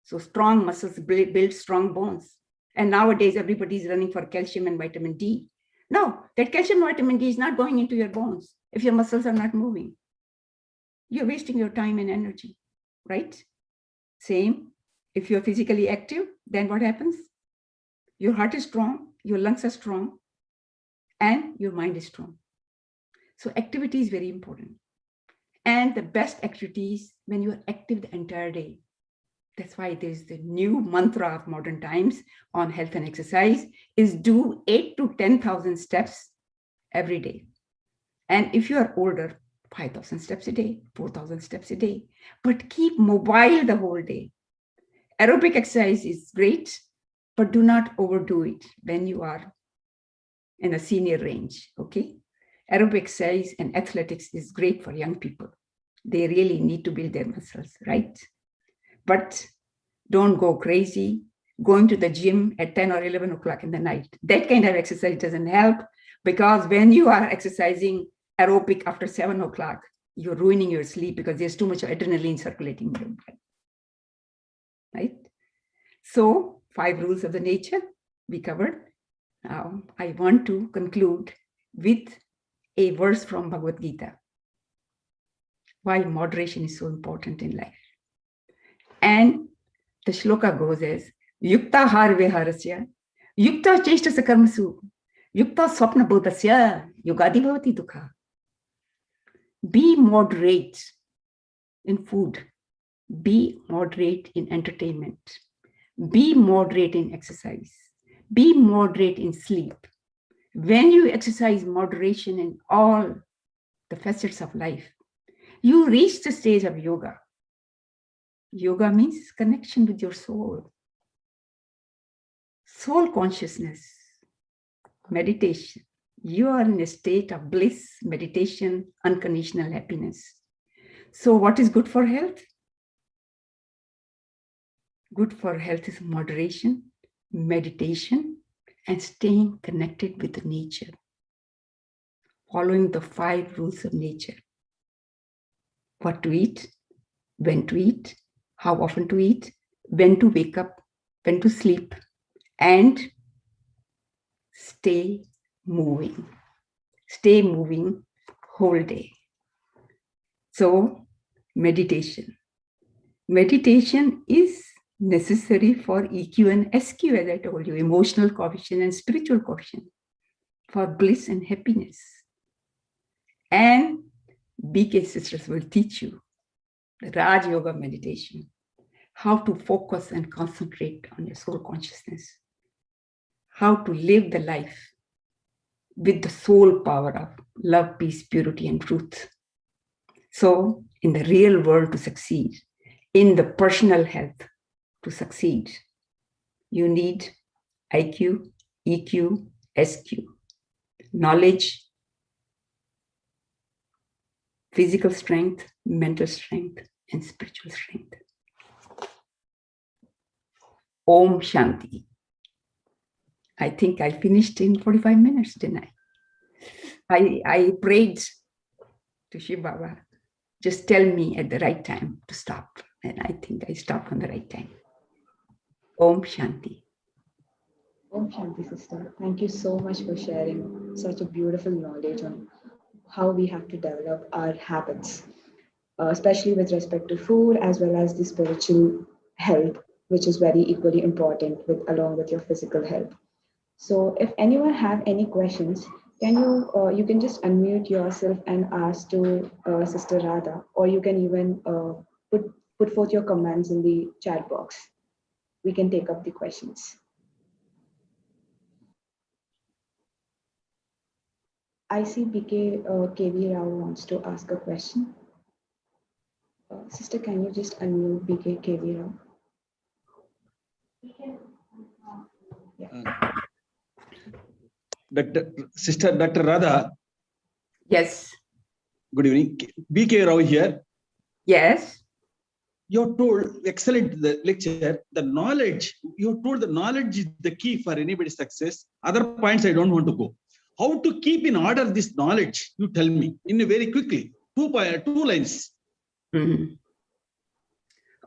So strong muscles build strong bones. And nowadays, everybody is running for calcium and vitamin D. No, that calcium and vitamin D is not going into your bones if your muscles are not moving. You're wasting your time and energy, right? Same, if you're physically active, then what happens? Your heart is strong, your lungs are strong, and your mind is strong. So activity is very important. And the best activities when you are active the entire day. That's why there's the new mantra of modern times on health and exercise is do 8,000 to 10,000 steps every day. And if you are older, 5,000 steps a day, 4,000 steps a day, but keep mobile the whole day. Aerobic exercise is great, but do not overdo it when you are in a senior range, okay? Aerobic exercise and athletics is great for young people. They really need to build their muscles, right? But don't go crazy going to the gym at 10 or 11 o'clock in the night. That kind of exercise doesn't help, because when you are exercising aerobic after 7 o'clock, you're ruining your sleep because there's too much adrenaline circulating in your blood, right? So 5 rules of the nature we covered. Now I want to conclude with a verse from Bhagavad-Gita. Why moderation is so important in life. And the shloka goes as, Yukta har viharasya, Yukta cheshtasya karmasu, Yukta swapna bodhasya, Yugadi bhavati dukha. Be moderate in food. Be moderate in entertainment. Be moderate in exercise. Be moderate in sleep. When you exercise moderation in all the facets of life, you reach the stage of yoga. Yoga means connection with your soul. Soul consciousness, meditation. You are in a state of bliss, meditation, unconditional happiness. So what is good for health? Good for health is moderation, meditation, and staying connected with the nature. Following the 5 rules of nature. What to eat, when to eat, how often to eat, when to wake up, when to sleep, and stay moving. Stay moving whole day. So meditation. Meditation is necessary for EQ and SQ, as I told you, emotional coefficient and spiritual coefficient, for bliss and happiness. And BK sisters will teach you the Raj Yoga meditation, how to focus and concentrate on your soul consciousness, how to live the life with the soul power of love, peace, purity, and truth. So in the real world to succeed, in the personal health to succeed, you need IQ, EQ, SQ, knowledge, physical strength, mental strength, and spiritual strength. Om Shanti. I think I finished in 45 minutes, didn't I? I prayed to Shiv Baba, just tell me at the right time to stop. And I think I stopped on the right time. Om Shanti. Om Shanti, sister. Thank you so much for sharing such a beautiful knowledge on how we have to develop our habits, especially with respect to food as well as the spiritual health, which is very equally important with along with your physical health. So if anyone have any questions, can you can just unmute yourself and ask to Sister Radha, or you can even put forth your comments in the chat box. We can take up the questions. I see BK KV Rao wants to ask a question. Sister, can you just unmute BK KV Rao? Yeah. Dr. Radha, Yes. good evening. BK Rao here. Yes. You told excellent the lecture. The knowledge you told, the knowledge is the key for anybody's success. Other points I don't want to go. How to keep in order this knowledge? You tell me in a very quickly. Two lines. Mhm.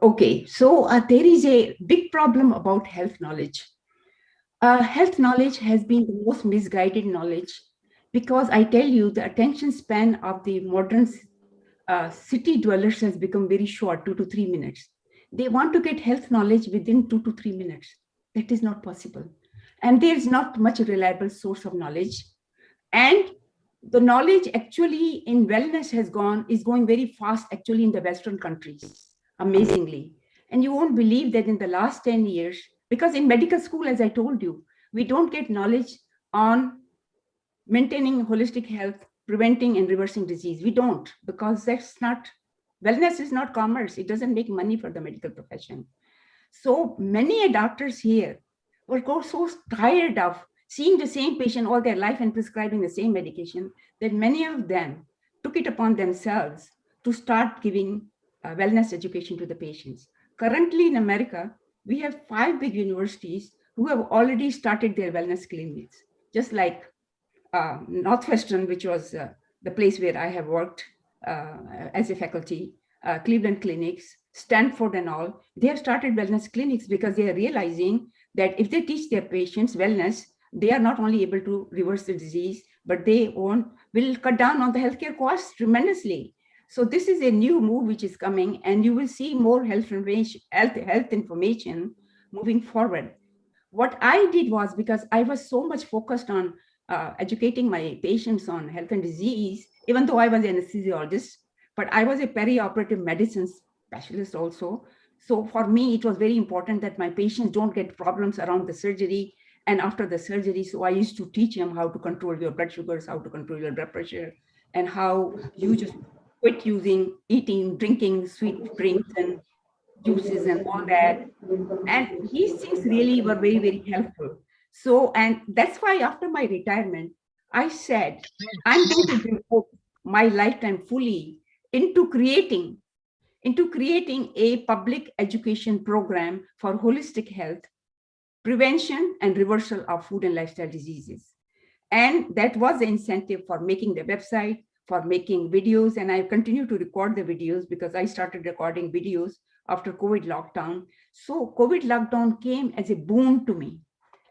Okay, so there is a big problem about health knowledge. Health knowledge has been the most misguided knowledge because I tell you, the attention span of the modern city dwellers has become very short, 2 to 3 minutes. They want to get health knowledge within 2 to 3 minutes. That is not possible. And there is not much reliable source of knowledge. And the knowledge actually in wellness is going very fast actually in the Western countries, amazingly. And you won't believe that in the last 10 years, because in medical school, as I told you, we don't get knowledge on maintaining holistic health, preventing and reversing disease. We don't, because wellness is not commerce. It doesn't make money for the medical profession. So many doctors here were so tired of seeing the same patient all their life and prescribing the same medication that many of them took it upon themselves to start giving wellness education to the patients. Currently in America, we have 5 big universities who have already started their wellness clinics, just like Northwestern, which was the place where I have worked as a faculty, Cleveland Clinics, Stanford and all, they have started wellness clinics because they are realizing that if they teach their patients wellness, they are not only able to reverse the disease, but they will cut down on the healthcare costs tremendously. So this is a new move which is coming, and you will see more health information moving forward. What I did was, because I was so much focused on educating my patients on health and disease, even though I was an anesthesiologist, but I was a perioperative medicine specialist also. So for me, it was very important that my patients don't get problems around the surgery and after the surgery. So I used to teach them how to control your blood sugars, how to control your blood pressure, and how you just quit eating, drinking sweet drinks and juices and all that. And these things really were very, very helpful. So, and that's why after my retirement, I said, I'm going to devote my lifetime fully into creating a public education program for holistic health, prevention and reversal of food and lifestyle diseases. And that was the incentive for making the website, for making videos. And I continue to record the videos because I started recording videos after COVID lockdown. So COVID lockdown came as a boon to me,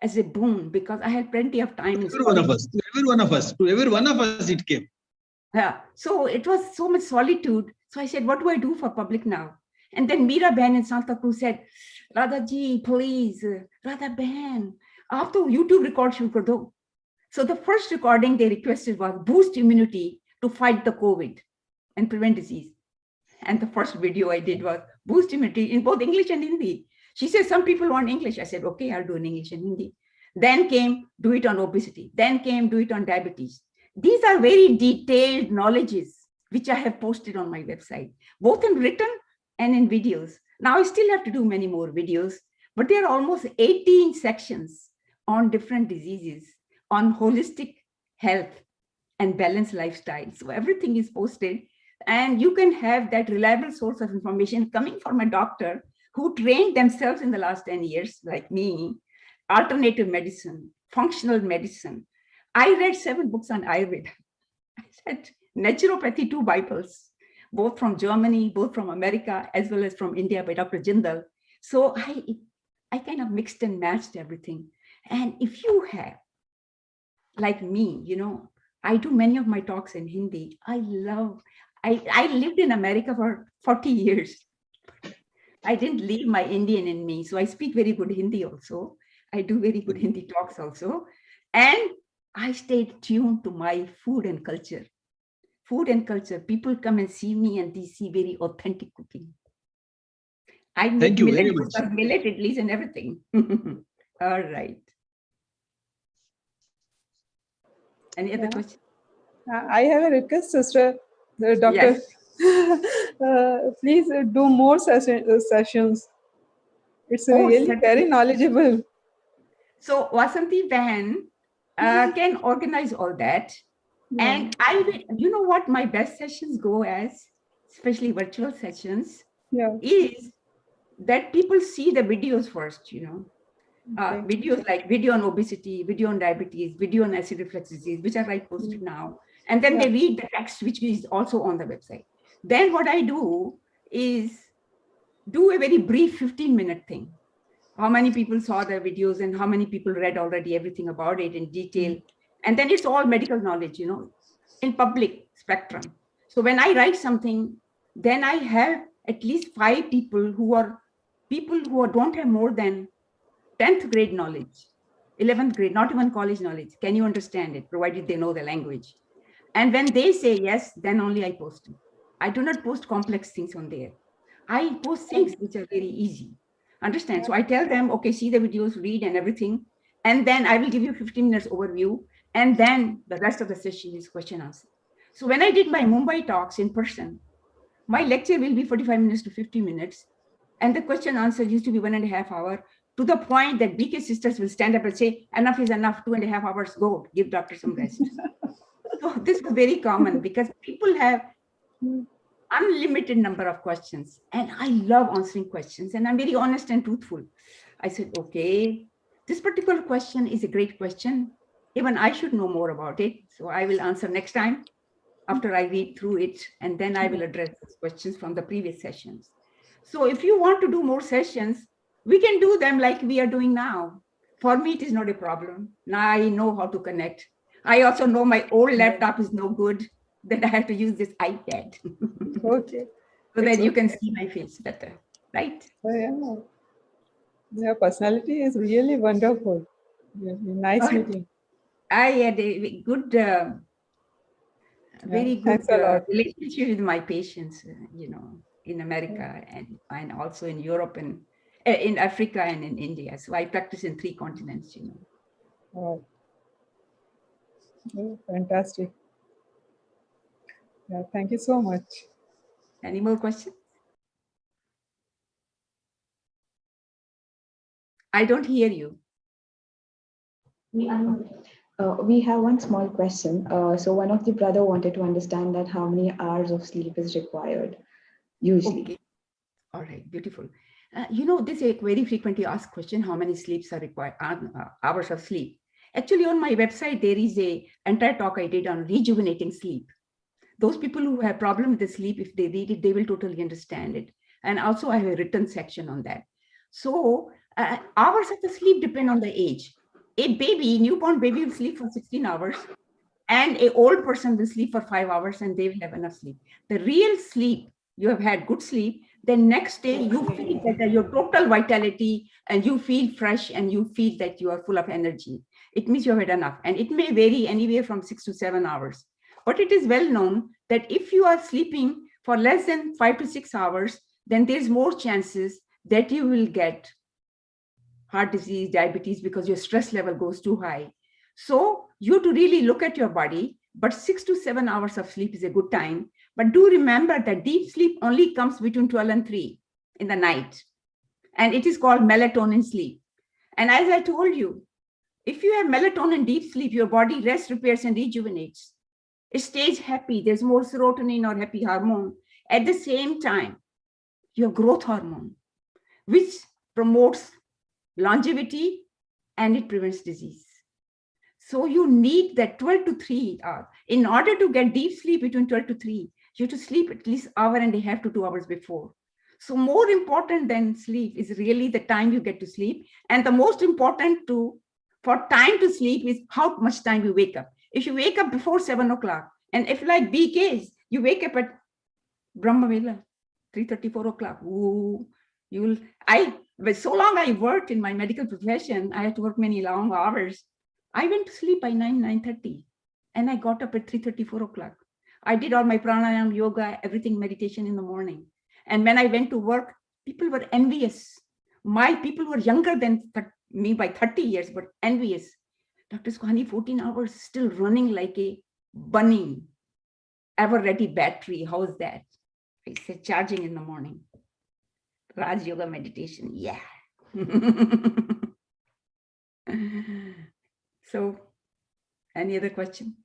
as a boon, because I had plenty of time in Every one of solitude. us, to every one of us, it came. Yeah. So it was so much solitude. So I said, what do I do for public now? And then Meera Ben in Santa Cruz said, Radha ji, please, Radha Ben, after YouTube record shuru kar do. So the first recording they requested was boost immunity to fight the COVID and prevent disease. And the first video I did was boost immunity in both English and Hindi. She said, some people want English. I said, okay, I'll do in English and Hindi. Then came do it on obesity. Then came do it on diabetes. These are very detailed knowledges, which I have posted on my website, both in written and in videos. Now I still have to do many more videos, but there are almost 18 sections on different diseases, on holistic health and balanced lifestyle. So everything is posted, and you can have that reliable source of information coming from a doctor who trained themselves in the last 10 years, like me, alternative medicine, functional medicine. I read 7 books on Ayurveda. I said naturopathy, 2 Bibles, both from Germany, both from America, as well as from India by Dr. Jindal. So I kind of mixed and matched everything. And if you have, like me, I do many of my talks in Hindi. I lived in America for 40 years. I didn't leave my Indian in me. So I speak very good Hindi also. I do very good Hindi talks also. And I stayed tuned to my food and culture. Food and culture. People come and see me and they see very authentic cooking. I make Thank you very millet, much. millet idlis and everything. All right. Any other questions? I have a request, sister, doctor. Yes. Please do more sessions. It's really certainly. very knowledgeable. So Vasanti Van can organize all that. Yeah. And I will, you know what my best sessions go as, especially virtual sessions, Yeah. is that people see the videos first, Okay. videos like video on obesity, video on diabetes, video on acid reflux disease, which are posted now. And then they read the text, which is also on the website. Then what I do is do a very brief 15-minute thing. How many people saw the videos and how many people read already everything about it in detail. And then it's all medical knowledge, in public spectrum. So when I write something, then I have at least 5 people who don't have more than 10th grade knowledge, 11th grade, not even college knowledge. Can you understand it, provided they know the language? And when they say yes, then only I post it. I do not post complex things on there. I post things which are very easy. Understand? So I tell them, okay, see the videos, read and everything. And then I will give you 15 minutes overview. And then the rest of the session is question answer. So when I did my Mumbai talks in person, my lecture will be 45 minutes to 50 minutes. And the question answer used to be 1.5 hours, to the point that BK sisters will stand up and say, enough is enough, 2.5 hours, go, give doctor some rest. So this was very common because people have unlimited number of questions. And I love answering questions. And I'm very honest and truthful. I said, okay, this particular question is a great question. Even I should know more about it. So I will answer next time after I read through it. And then I will address those questions from the previous sessions. So if you want to do more sessions, we can do them like we are doing now. For me, it is not a problem. Now I know how to connect. I also know my old laptop is no good, that I have to use this iPad. Okay. So that you can see my face better, right? Oh, yeah. Your personality is really wonderful. Really nice meeting. I had a good, very good relationship with my patients, in America and also in Europe and in Africa and in India. So I practice in 3 continents, Oh, fantastic. Yeah, thank you so much. Any more questions? I don't hear you. We have one small question. So one of the brother wanted to understand that how many hours of sleep is required usually. Okay. All right, beautiful. This is a very frequently asked question, how many sleeps are required, hours of sleep. Actually, on my website, there is a entire talk I did on rejuvenating sleep. Those people who have problem with the sleep, if they read it, they will totally understand it. And also I have a written section on that. So hours of the sleep depend on the age. A baby, newborn baby will sleep for 16 hours and an old person will sleep for 5 hours and they will have enough sleep. The real sleep, you have had good sleep, then next day you feel that your total vitality and you feel fresh and you feel that you are full of energy. It means you have had enough. And it may vary anywhere from 6 to 7 hours. But it is well known that if you are sleeping for less than 5 to 6 hours, then there's more chances that you will get heart disease, diabetes, because your stress level goes too high. So you have to really look at your body, but 6 to 7 hours of sleep is a good time. But do remember that deep sleep only comes between 12 and 3 in the night. And it is called melatonin sleep. And as I told you, if you have melatonin deep sleep, your body rests, repairs, and rejuvenates. It stays happy. There's more serotonin or happy hormone. At the same time, your growth hormone, which promotes longevity and it prevents disease. So you need that 12 to 3 hours. In order to get deep sleep between 12 to 3, you have to sleep at least 1.5 hours to 2 hours before. So more important than sleep is really the time you get to sleep. And the most important for time to sleep is how much time you wake up. If you wake up before 7 o'clock, and if like BKs, you wake up at Brahmavela, 3:30, 4 o'clock, ooh, but so long I worked in my medical profession, I had to work many long hours. I went to sleep by 9:30, and I got up at 3:30, 4 o'clock. I did all my pranayam, yoga, everything, meditation in the morning. And when I went to work, people were envious. My people were younger than me by 30 years, but envious. Dr. Sukhani, 14 hours still running like a bunny, ever-ready battery. How's that? I said, charging in the morning. Raj Yoga meditation, yeah. So, any other question?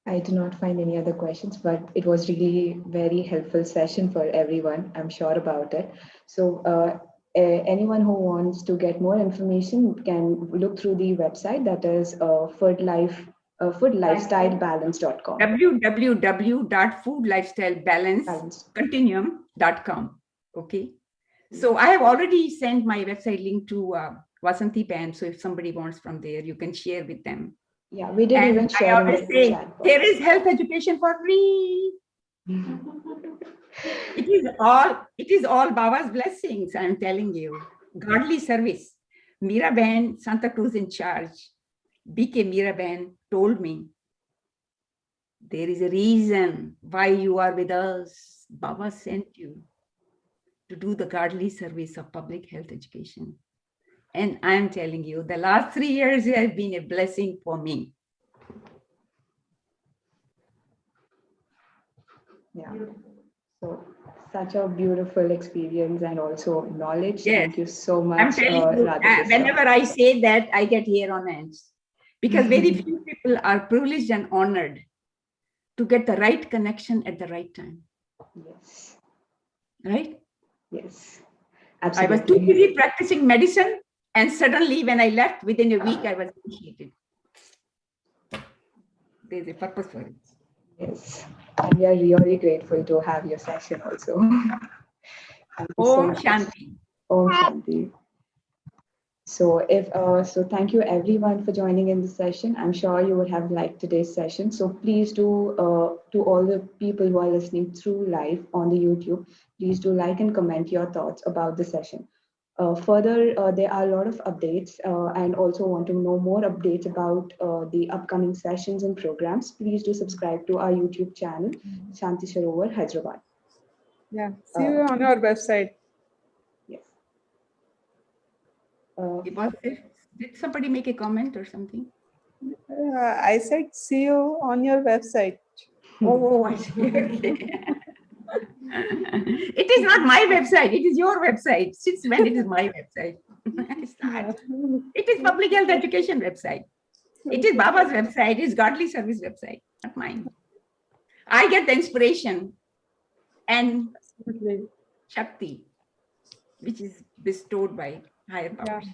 I do not find any other questions, but it was really very helpful session for everyone. I'm sure about it. So anyone who wants to get more information can look through the website, that is foodlifestylebalance.com. www.foodlifestylebalancecontinuum.com. Okay. So I have already sent my website link to Vasanti Band. So if somebody wants from there, you can share with them. Yeah, we did even share in the chat box. There is health education for free. It is all Baba's blessings, I'm telling you. Godly service. Miraben, Santa Cruz in charge. BK Miraben told me, there is a reason why you are with us. Baba sent you to do the godly service of public health education. And I'm telling you, the last 3 years have been a blessing for me. Yeah. So such a beautiful experience and also knowledge. Yes. Thank you so much. I'm telling you, whenever I say that, I get hair on ends. Because very few people are privileged and honored to get the right connection at the right time. Yes. Right? Yes. Absolutely. I was too busy practicing medicine, and suddenly when I left, within a week, I was initiated. There's a purpose for it. Yes. And we are really grateful to have your session also. Thank you so much. Shanti. Om Shanti. So thank you everyone for joining in the session. I'm sure you would have liked today's session. So please do, to all the people who are listening through live on the YouTube, please do like and comment your thoughts about the session. Further, there are a lot of updates and also want to know more updates about the upcoming sessions and programs. Please do subscribe to our YouTube channel, Shanti Sarovar, Hyderabad. Yeah, see you on our website. Yes. Did somebody make a comment or something? I said see you on your website. Oh, I see. Okay. It is not my website. It is your website. Since when it is my website? It is public health education website. It is Baba's website. It is godly service website, not mine. I get the inspiration and Shakti, which is bestowed by higher powers.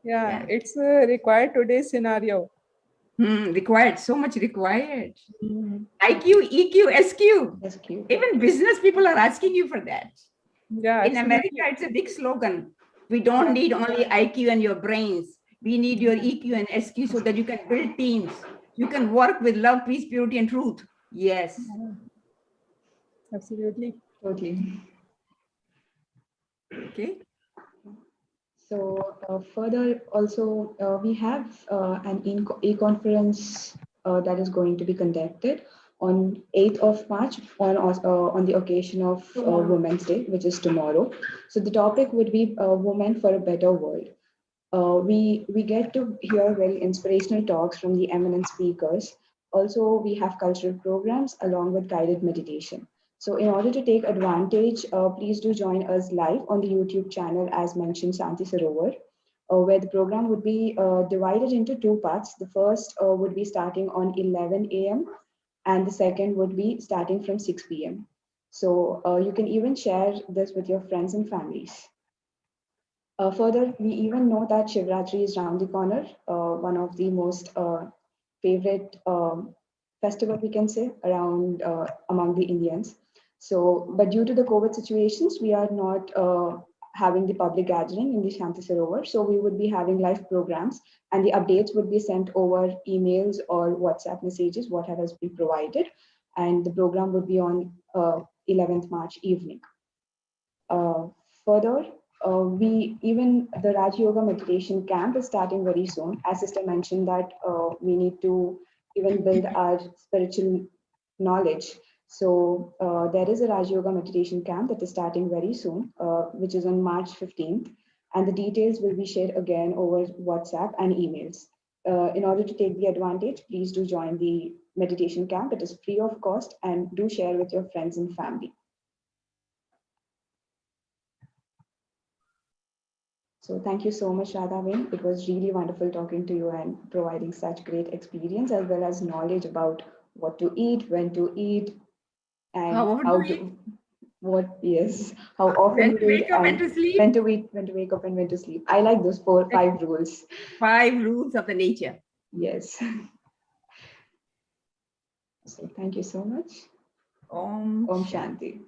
Yeah. It's required today's scenario. Required, so much required. IQ, EQ, SQ. Even business people are asking you for that. Yeah, in America, it's a big slogan. We don't need only IQ and your brains. We need your EQ and SQ so that you can build teams. You can work with love, peace, purity, and truth. Yes. Absolutely. Totally. Okay. So further, also we have an e-conference that is going to be conducted on 8th of March on the occasion of Women's Day, which is tomorrow. So the topic would be Women for a Better World. We get to hear very inspirational talks from the eminent speakers. Also, we have cultural programs along with guided meditation. So in order to take advantage, please do join us live on the YouTube channel, as mentioned, Shanti Sarovar, where the program would be divided into two parts. The first would be starting on 11 a.m. and the second would be starting from 6 p.m. So you can even share this with your friends and families. Further, we even know that Shivratri is round the corner, one of the most favorite festival, we can say, around among the Indians. So, but due to the COVID situations, we are not having the public gathering in the Shanti Sarovar. So we would be having live programs, and the updates would be sent over emails or WhatsApp messages, whatever has been provided. And the program would be on 11th March evening. Further, the Raj Yoga meditation camp is starting very soon. As Sister mentioned that we need to even build our spiritual knowledge. So there is a Raj Yoga meditation camp that is starting very soon, which is on March 15th. And the details will be shared again over WhatsApp and emails. In order to take the advantage, please do join the meditation camp. It is free of cost, and do share with your friends and family. So thank you so much, Radha. It was really wonderful talking to you and providing such great experience as well as knowledge about what to eat, when to eat, and how often When you to eat, wake up and and to sleep. when to eat, when to wake up and when to sleep. I like those 5 rules. 5 rules of the nature. Yes. So thank you so much. Om Om Shanti.